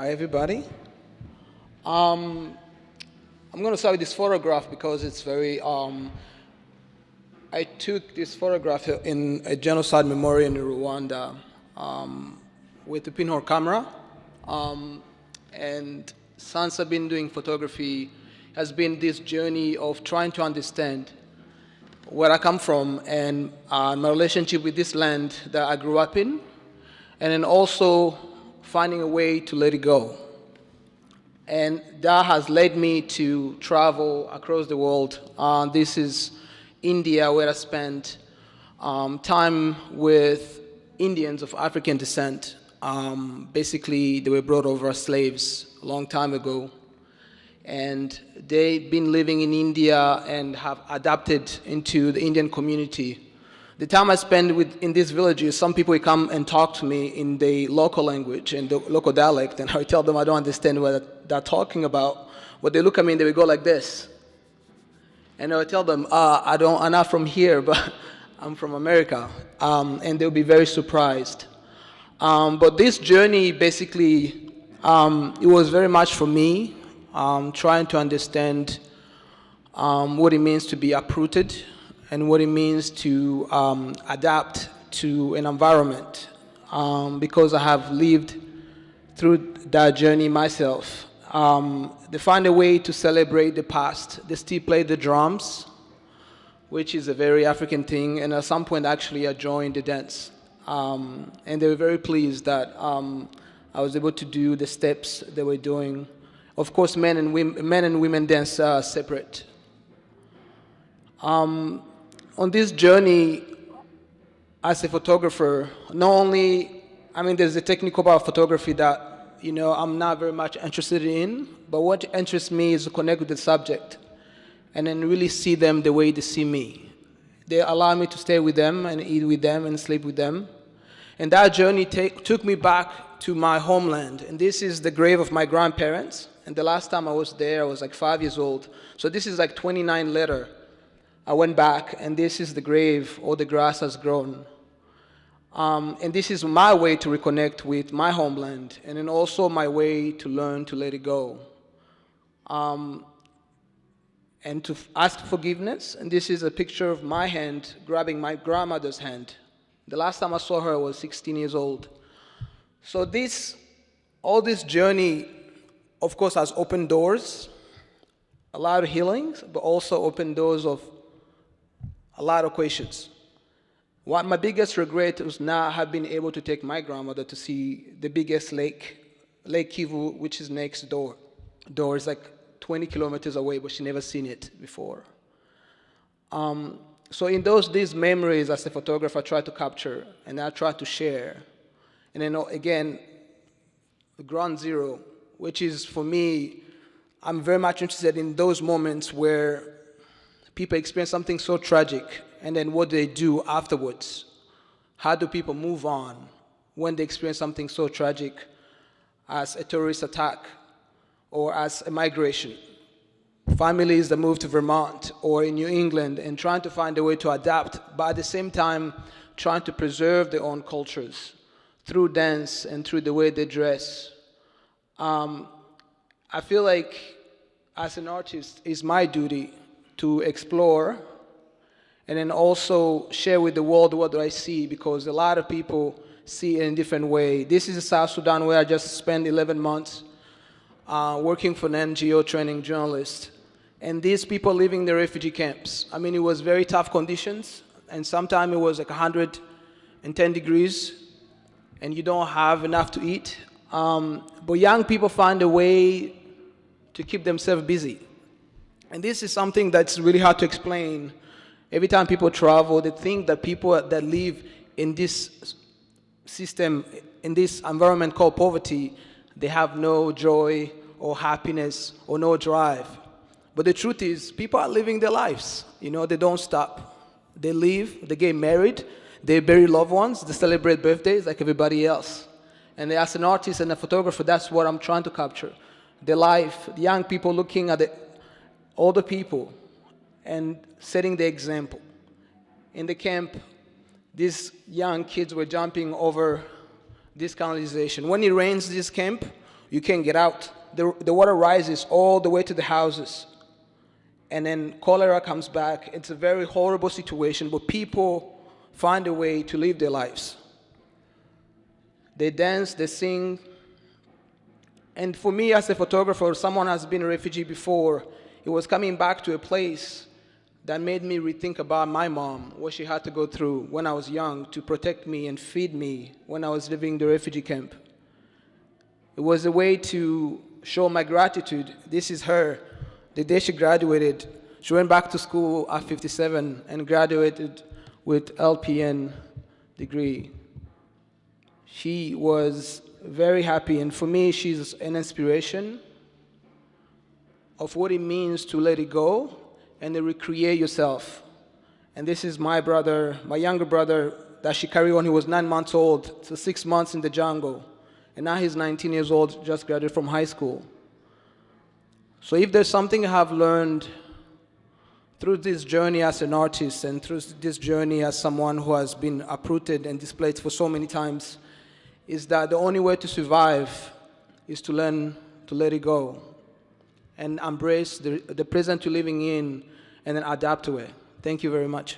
Hi, everybody. I'm going to start with this photograph because it's very. I took this photograph in a genocide memorial in Rwanda with a pinhole camera. And since I've been doing photography, has been this journey of trying to understand where I come from and my relationship with this land that I grew up in, and then also finding a way to let it go. And that has led me to travel across the world. This is India, where I spent time with Indians of African descent. Basically, they were brought over as slaves a long time ago. And they've been living in India and have adapted into the Indian community. The time I spend in these villages, some people will come and talk to me in the local language, in the local dialect, and I tell them I don't understand what they're talking about. But they look at me and they will go like this. And I will tell them, I'm not from here, but I'm from America. And they'll be very surprised. But this journey, basically, it was very much for me, trying to understand what it means to be uprooted and what it means to adapt to an environment, because I have lived through that journey myself. They find a way to celebrate the past. They still play the drums, which is a very African thing, and at some point actually I joined the dance. And they were very pleased that I was able to do the steps they were doing. Of course, men and women dance separate. On this journey, as a photographer, not only, there's the technical part of photography that, I'm not very much interested in, but what interests me is to connect with the subject and then really see them the way they see me. They allow me to stay with them and eat with them and sleep with them. And that journey took me back to my homeland. And this is the grave of my grandparents. And the last time I was there, I was like 5 years old. So this is like 29 later. I went back, and this is the grave. All the grass has grown. And this is my way to reconnect with my homeland, and then also my way to learn to let it go. And to ask forgiveness. And this is a picture of my hand grabbing my grandmother's hand. The last time I saw her, I was 16 years old. So all this journey, of course, has opened doors, a lot of healings, but also opened doors of a lot of questions. My biggest regret was not have been able to take my grandmother to see the biggest lake, Lake Kivu, which is next door. It's like 20 kilometers away, but she never seen it before. So in these memories, as a photographer, I try to capture and I try to share. And then again, ground zero, which is for me, I'm very much interested in those moments where people experience something so tragic, and then what do they do afterwards? How do people move on when they experience something so tragic as a terrorist attack or as a migration? Families that move to Vermont or in New England and trying to find a way to adapt, but at the same time trying to preserve their own cultures through dance and through the way they dress. I feel like as an artist, it's my duty to explore and then also share with the world what do I see, because a lot of people see it in a different way. This is South Sudan, where I just spent 11 months working for an NGO training journalist. And these people living in the refugee camps. It was very tough conditions, and sometimes it was like 110 degrees, and you don't have enough to eat. But young people find a way to keep themselves busy. And this is something that's really hard to explain. Every time people travel, they think that people that live in this system, in this environment called poverty, they have no joy or happiness or no drive. But the truth is, people are living their lives. They don't stop. They live, they get married, they bury loved ones, they celebrate birthdays like everybody else. And as an artist and a photographer, that's what I'm trying to capture. The life, the young people looking at the older people and setting the example. In the camp, these young kids were jumping over this canalization. When it rains this camp, You can't get out. The water rises all the way to the houses. And then cholera comes back. It's a very horrible situation, but people find a way to live their lives. They dance, they sing. And for me as a photographer, someone has been a refugee before, it was coming back to a place that made me rethink about my mom, what she had to go through when I was young to protect me and feed me when I was living in the refugee camp. It was a way to show my gratitude. This is her. The day she graduated, she went back to school at 57 and graduated with LPN degree. She was very happy, and for me, she's an inspiration of what it means to let it go and then recreate yourself. And this is my brother, my younger brother, that she carried on. He was 9 months old, so 6 months in the jungle. And now he's 19 years old, just graduated from high school. So if there's something I have learned through this journey as an artist and through this journey as someone who has been uprooted and displaced for so many times, is that the only way to survive is to learn to let it go and embrace the present you're living in and then adapt to it. Thank you very much.